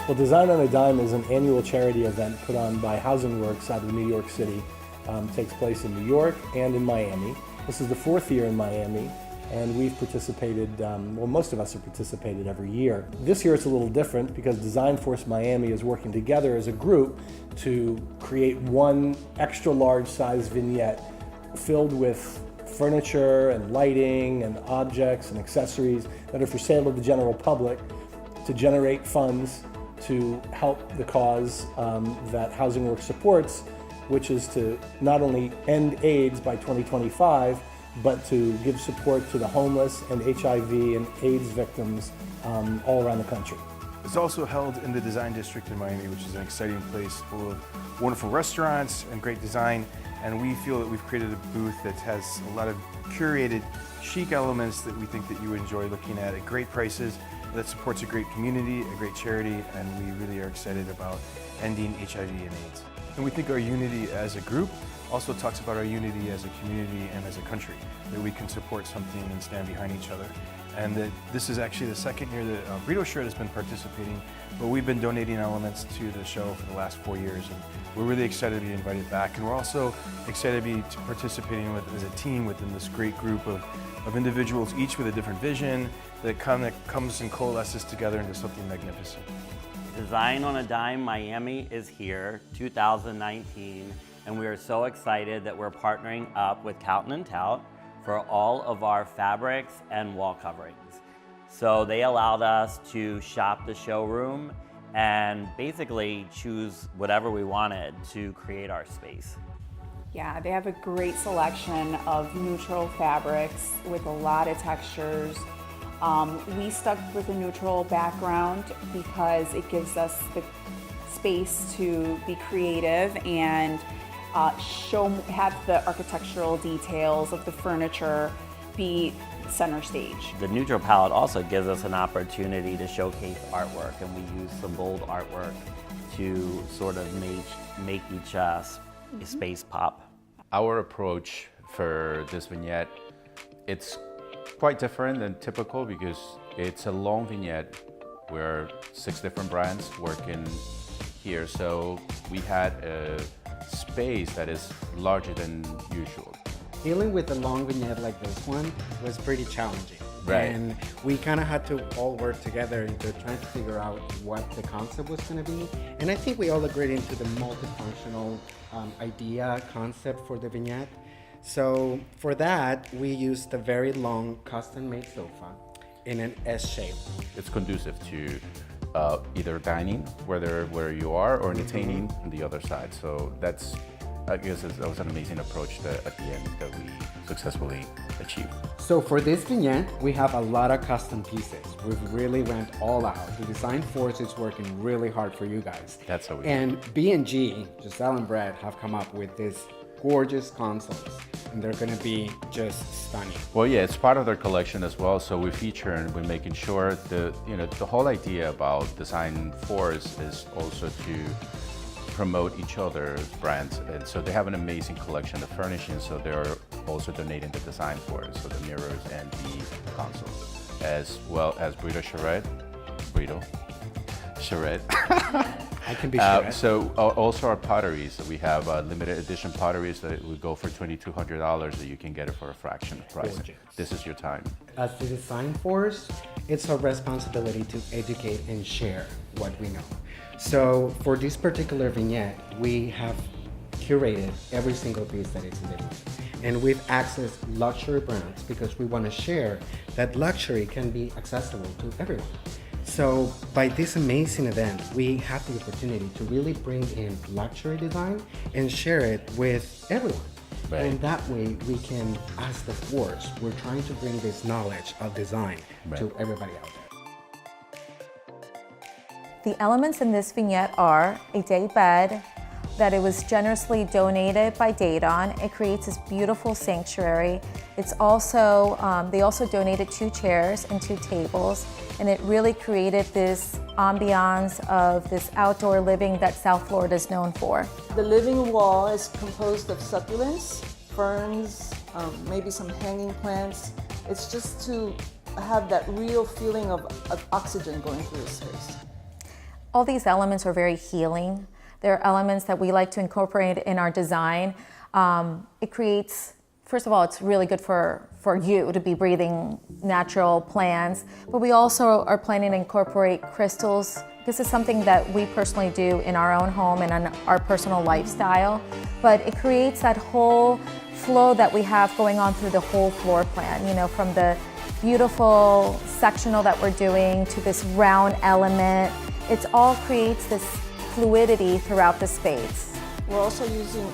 Well, Design on a Dime is an annual charity event put on by Housing Works out of New York City. Takes place in New York and in Miami. This is the 4th year in Miami, and we've participated, well, most of us have participated every year. This year it's a little different because Design Force Miami is working together as a group to create one extra large size vignette filled with furniture and lighting and objects and accessories that are for sale to the general public to generate funds to help the cause that Housing Works supports, which is to not only end AIDS by 2025, but to give support to the homeless and HIV and AIDS victims all around the country. It's also held in the Design District in Miami, which is an exciting place full of wonderful restaurants and great design. And we feel that we've created a booth that has a lot of curated, chic elements that we think that you enjoy looking at great prices, that supports a great community, a great charity, and we really are excited about ending HIV and AIDS. And we think our unity as a group also talks about our unity as a community and as a country, that we can support something and stand behind each other. And that this is actually the 2nd year that Burrito Shirt has been participating, but we've been donating elements to the show for the last 4 years, and we're really excited to be invited back. And we're also excited to be participating as a team within this great group of individuals, each with a different vision that comes and coalesces together into something magnificent. Design on a Dime Miami is here, 2019, and we are so excited that we're partnering up with Count & Tout for all of our fabrics and wall coverings. So they allowed us to shop the showroom and basically choose whatever we wanted to create our space. Yeah, they have a great selection of neutral fabrics with a lot of textures. We stuck with a neutral background because it gives us the space to be creative and have the architectural details of the furniture be center stage. The neutral palette also gives us an opportunity to showcase artwork, and we use some bold artwork to sort of make each space pop. Our approach for this vignette, it's quite different than typical because it's a long vignette. We're 6 different brands working here, so we had a space that is larger than usual. Dealing with a long vignette like this one was pretty challenging. Right. And we kind of had to all work together into trying to figure out what the concept was going to be. And I think we all agreed into the multifunctional concept for the vignette. So for that, we used a very long custom-made sofa in an S shape. It's conducive to either dining, where you are, or entertaining on the other side. So that's, I guess that was an amazing approach at the end that we successfully achieved. So for this vignette, we have a lot of custom pieces. We've really went all out. The design force is working really hard for you guys. That's how we And B&G, Giselle and Brad, have come up with this gorgeous consoles, and they're going to be just stunning. Well, yeah, it's part of their collection as well. So we feature and we're making sure the whole idea about Design Force is also to promote each other's brands. And so they have an amazing collection of furnishings. So they're also donating the Design Force, so the mirrors and the consoles, as well as Burrito Charette. I can be sure. So also our potteries. We have limited edition potteries that would go for $2,200 that you can get it for a fraction of price. Gorgeous. This is your time. As the design force, it's our responsibility to educate and share what we know. So for this particular vignette, we have curated every single piece that is in the vignette. And we've accessed luxury brands because we want to share that luxury can be accessible to everyone. So by this amazing event, we have the opportunity to really bring in luxury design and share it with everyone. Right. And that way we can, as the force, we're trying to bring this knowledge of design to everybody out there. The elements in this vignette are a day bed, that it was generously donated by Dayton. It creates this beautiful sanctuary. It's also, they also donated 2 chairs and 2 tables, and it really created this ambiance of this outdoor living that South Florida is known for. The living wall is composed of succulents, ferns, maybe some hanging plants. It's just to have that real feeling of oxygen going through the space. all these elements are very healing. They're elements that we like to incorporate in our design. It creates, first of all, it's really good for you to be breathing natural plants, but we also are planning to incorporate crystals. This is something that we personally do in our own home and in our personal lifestyle, but it creates that whole flow that we have going on through the whole floor plan, you know, from the beautiful sectional that we're doing to this round element. It all creates this fluidity throughout the space. We're also using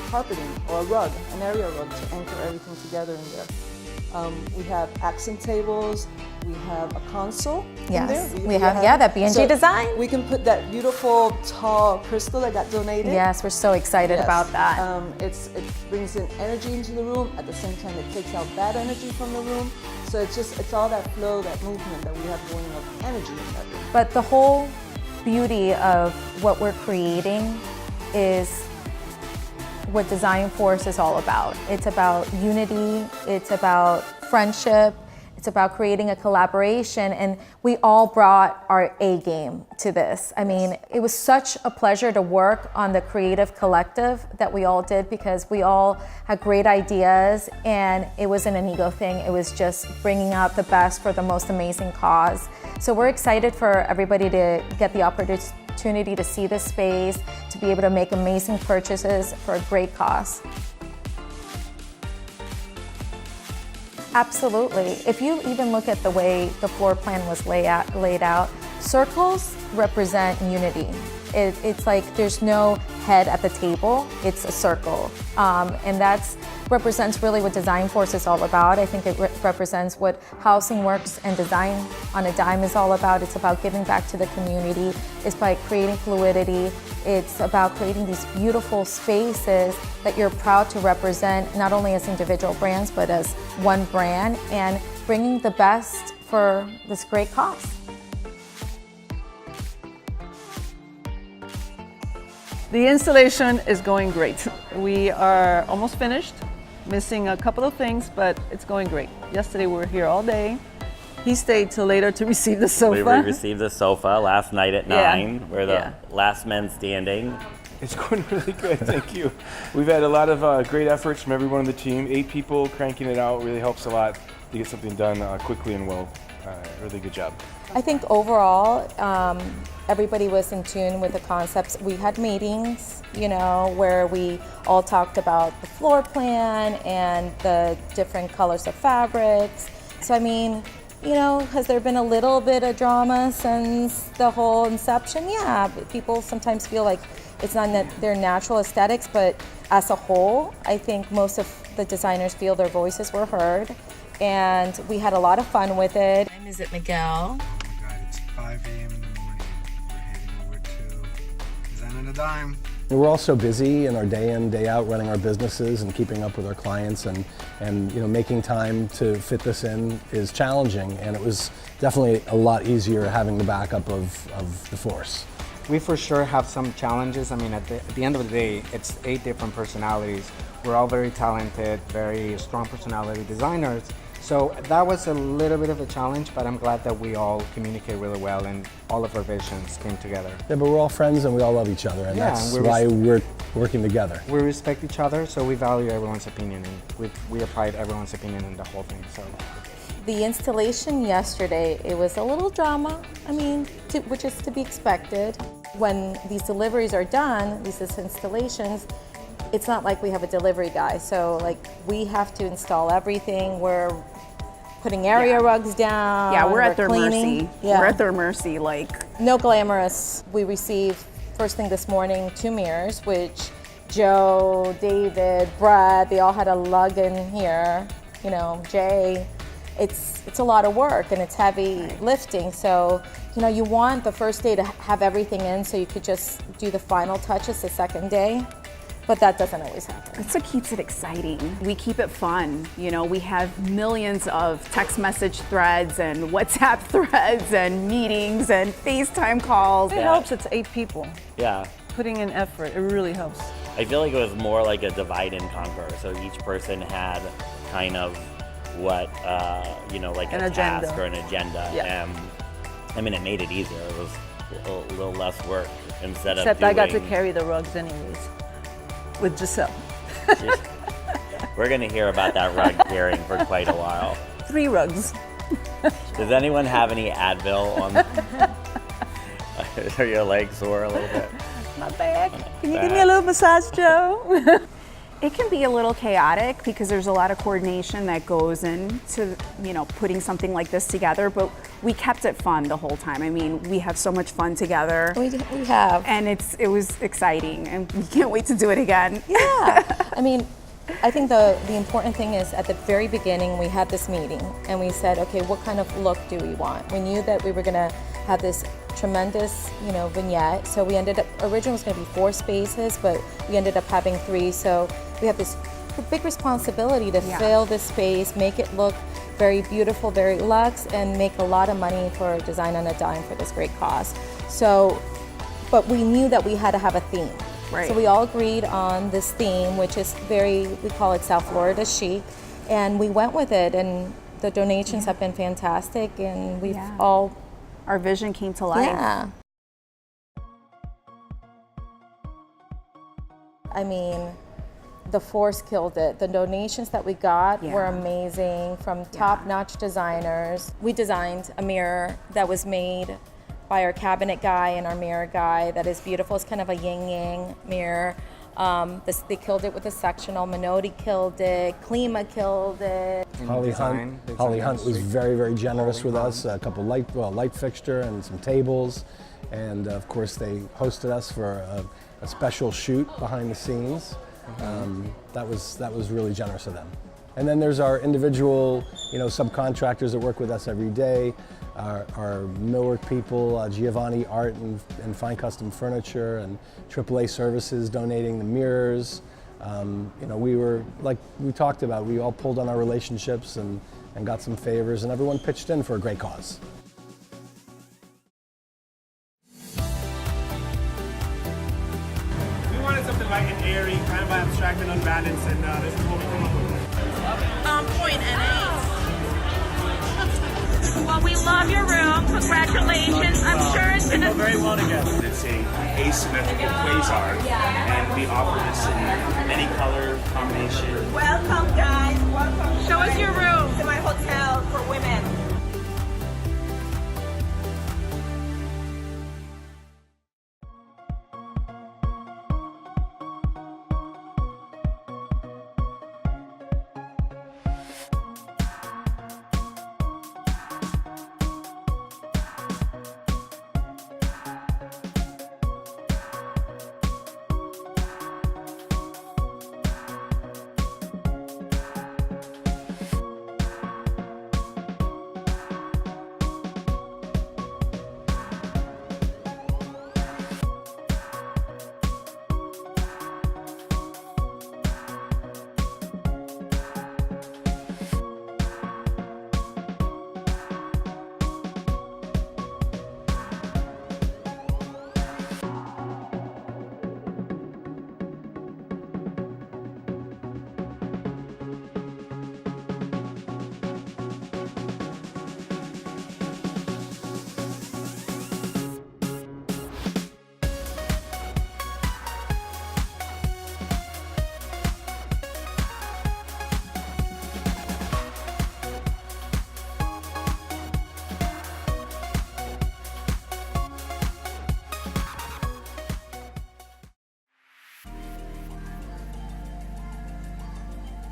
carpeting or a rug, an area rug to anchor everything together in there. We have accent tables, we have a console in there. We have that B&G design. We can put that beautiful tall crystal that got donated. Yes, we're so excited about that. It brings in energy into the room. At the same time, it takes out bad energy from the room. So it's all that flow, that movement that we have going of energy in that room. But the whole beauty of what we're creating is what Design Force is all about. It's about unity, it's about friendship, it's about creating a collaboration, and we all brought our A game to this. I mean, it was such a pleasure to work on the creative collective that we all did, because we all had great ideas, and it wasn't an ego thing. It was just bringing out the best for the most amazing cause. So we're excited for everybody to get the opportunity to see this space, to be able to make amazing purchases for a great cost. Absolutely. If you even look at the way the floor plan was laid out, circles represent unity. It's like there's no head at the table, it's a circle. And that represents really what Design Force is all about. I think it represents what Housing Works and Design on a Dime is all about. It's about giving back to the community. It's by creating fluidity. It's about creating these beautiful spaces that you're proud to represent, not only as individual brands, but as one brand, and bringing the best for this great cause. The installation is going great. We are almost finished, missing a couple of things, but it's going great. Yesterday we were here all day. He stayed till later to receive the sofa. We received the sofa last night at 9. We're the last men standing. It's going really good, thank you. We've had a lot of great efforts from everyone on the team. 8 people cranking it out really helps a lot to get something done quickly and well. Really good job. I think overall, everybody was in tune with the concepts. We had meetings, you know, where we all talked about the floor plan and the different colors of fabrics. So I mean, you know, has there been a little bit of drama since the whole inception? Yeah, people sometimes feel like it's not their natural aesthetics, but as a whole, I think most of the designers feel their voices were heard, and we had a lot of fun with it. Is it Miguel? It's 5 a.m. in the morning. We're heading over to Design on a Dime. And we're all so busy in our day in, day out running our businesses and keeping up with our clients, and you know, making time to fit this in is challenging, and it was definitely a lot easier having the backup of the Force. We for sure have some challenges. I mean, at the end of the day, it's 8 different personalities. We're all very talented, very strong personality designers. So that was a little bit of a challenge, but I'm glad that we all communicate really well and all of our visions came together. Yeah, but we're all friends and we all love each other, and that's why we're working together. We respect each other, so we value everyone's opinion, and we applied everyone's opinion in the whole thing. So. The installation yesterday, it was a little drama, I mean, which is to be expected. When these deliveries are done, these installations, it's not like we have a delivery guy, so like we have to install everything. We're putting area rugs down. Yeah, we're at their cleaning. mercy. Yeah. We're at their mercy, like. No glamorous. We received first thing this morning 2 mirrors, which Joe, David, Brad, they all had to lug in here. You know, Jay. It's a lot of work and it's heavy lifting. So, you know, you want the first day to have everything in so you could just do the final touches the second day. But that doesn't always happen. That's what keeps it exciting. We keep it fun. You know, we have millions of text message threads and WhatsApp threads and meetings and FaceTime calls. It helps, it's 8 people. Yeah. Putting in effort, it really helps. I feel like it was more like a divide and conquer. So each person had kind of what, you know, like An a agenda. task or an agenda. Yeah. And I mean, it made it easier. It was a little less work instead of Except I got to doing- carry the rugs anyways with Giselle. We're going to hear about that rug carrying for quite a while. 3 rugs. Does anyone have any Advil on? Are your legs sore a little bit? My back. Can you give me a little massage, Joe? It can be a little chaotic because there's a lot of coordination that goes into, you know, putting something like this together, but we kept it fun the whole time. I mean, we have so much fun together. We have. And it was exciting, and we can't wait to do it again. Yeah. I mean, I think the important thing is at the very beginning we had this meeting and we said, okay, what kind of look do we want? We knew that we were going to have this tremendous, you know, vignette. So we ended up, originally it was going to be 4 spaces, but we ended up having 3. So we have this big responsibility to fill this space, make it look very beautiful, very luxe, and make a lot of money for Design on a Dime for this great cause. So, but we knew that we had to have a theme. Right. So we all agreed on this theme, which is we call it South Florida chic, and we went with it, and the donations have been fantastic, and we've all... Our vision came to life. Yeah. I mean, the force killed it. The donations that we got were amazing from top-notch designers. We designed a mirror that was made by our cabinet guy and our mirror guy that is beautiful. It's kind of a yin-yang mirror. They killed it with the sectional. Minotti killed it. Klima killed it. Holly Hunt was very, very generous with us. A couple light fixture and some tables, and of course they hosted us for a special shoot behind the scenes. That was really generous of them. And then there's our individual, you know, subcontractors that work with us every day. Our millwork people, Giovanni Art and Fine Custom Furniture, and AAA Services donating the mirrors. You know, we were, like we talked about, we all pulled on our relationships and got some favors, and everyone pitched in for a great cause. We wanted something light and airy, kind of abstract and unbalanced, and this is what we came up with. Point and ace. Well, we love your room. Congratulations. I'm sure it's They gonna go very well together. It's a asymmetrical quasar, and we offer this in any color combination. welcome, guys. Welcome. Show us your room to my hotel for women.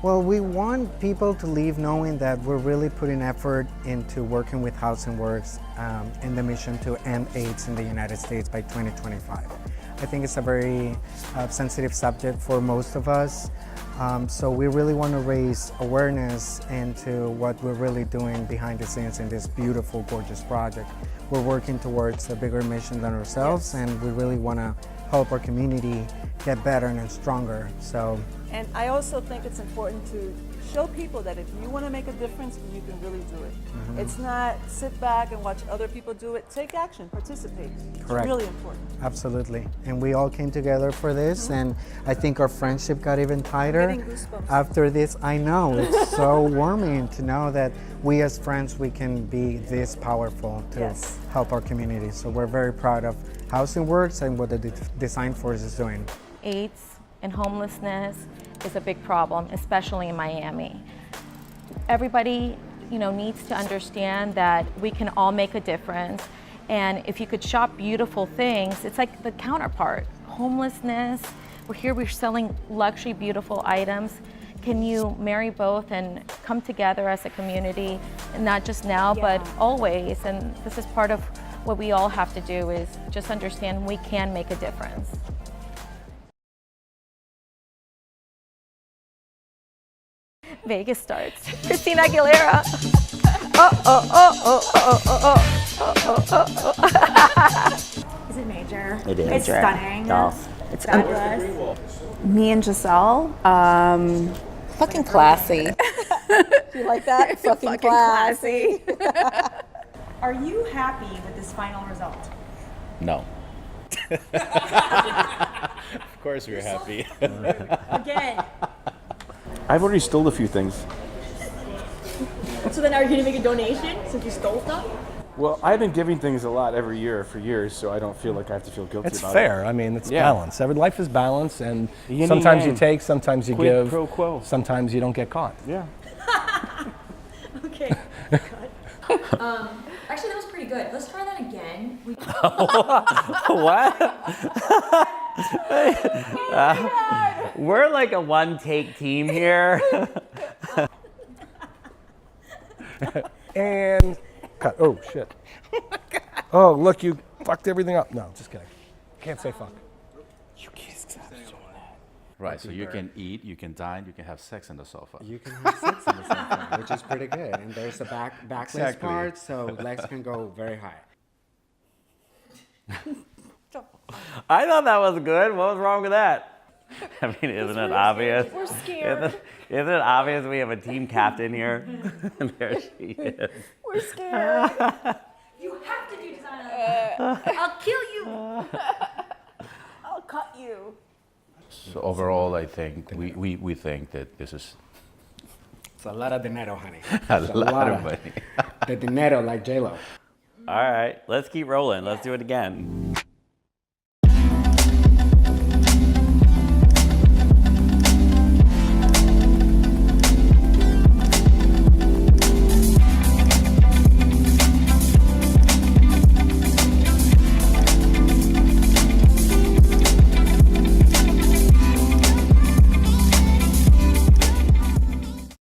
Well, we want people to leave knowing that we're really putting effort into working with House and Works in the mission to end AIDS in the United States by 2025. I think it's a very sensitive subject for most of us. So we really want to raise awareness into what we're really doing behind the scenes in this beautiful, gorgeous project. We're working towards a bigger mission than ourselves, and we really want to help our community get better and stronger. So. And I also think it's important to show people that if you want to make a difference, you can really do it. It's not sit back and watch other people do it. Take action, participate. It's Correct. really important. Absolutely. And we all came together for this, and I think our friendship got even tighter after this. I know, it's so warming to know that we as friends, we can be this powerful to help our community. So we're very proud of Housing Works and what the Design Force is doing. AIDS and homelessness is a big problem, especially in Miami. Everybody, needs to understand that we can all make a difference. And if you could shop beautiful things, it's like the counterpart. Homelessness, we're selling luxury, beautiful items. Can you marry both and come together as a community, and not just now, but always? And this is part of what we all have to do, is just understand we can make a difference. Vegas starts. Christina Aguilera. Is it major? It is. It's stunning. Yes. It's fabulous. Me and Giselle. Fucking classy. You like that? Fucking classy. Are you happy with this final result? No. Of course we're happy. Again. I've already stole a few things. So then are you going to make a donation since you stole stuff? Well, I've been giving things a lot every year for years, so I don't feel like I have to feel guilty It's about fair. it. I mean, it's Yeah. balance. Life is balance, and Yin and sometimes you yang. take, sometimes you Quid give, pro quo. sometimes you don't get caught. Yeah. Okay. Actually, that was pretty good. Let's try that again. What? We're like a one-take team here. And cut. Oh, shit. Oh, look, you fucked everything up. No, just kidding. Can't say fuck. You can't stop doing that. Right, so you can eat, you can dine, you can have sex on the sofa. You can have sex on the sofa, which is pretty good. And there's a backless Exactly. part, so legs can go very high. I thought that was good. What was wrong with that? I mean, isn't it obvious? We're scared. Isn't it obvious we have a team captain here? And there she is. We're scared. You have to do design. I'll kill you. I'll cut you. So overall, I think we think that this is It's a lot of dinero, honey. a It's lot of money. The dinero, like J-Lo. All right, let's keep rolling. Let's do it again.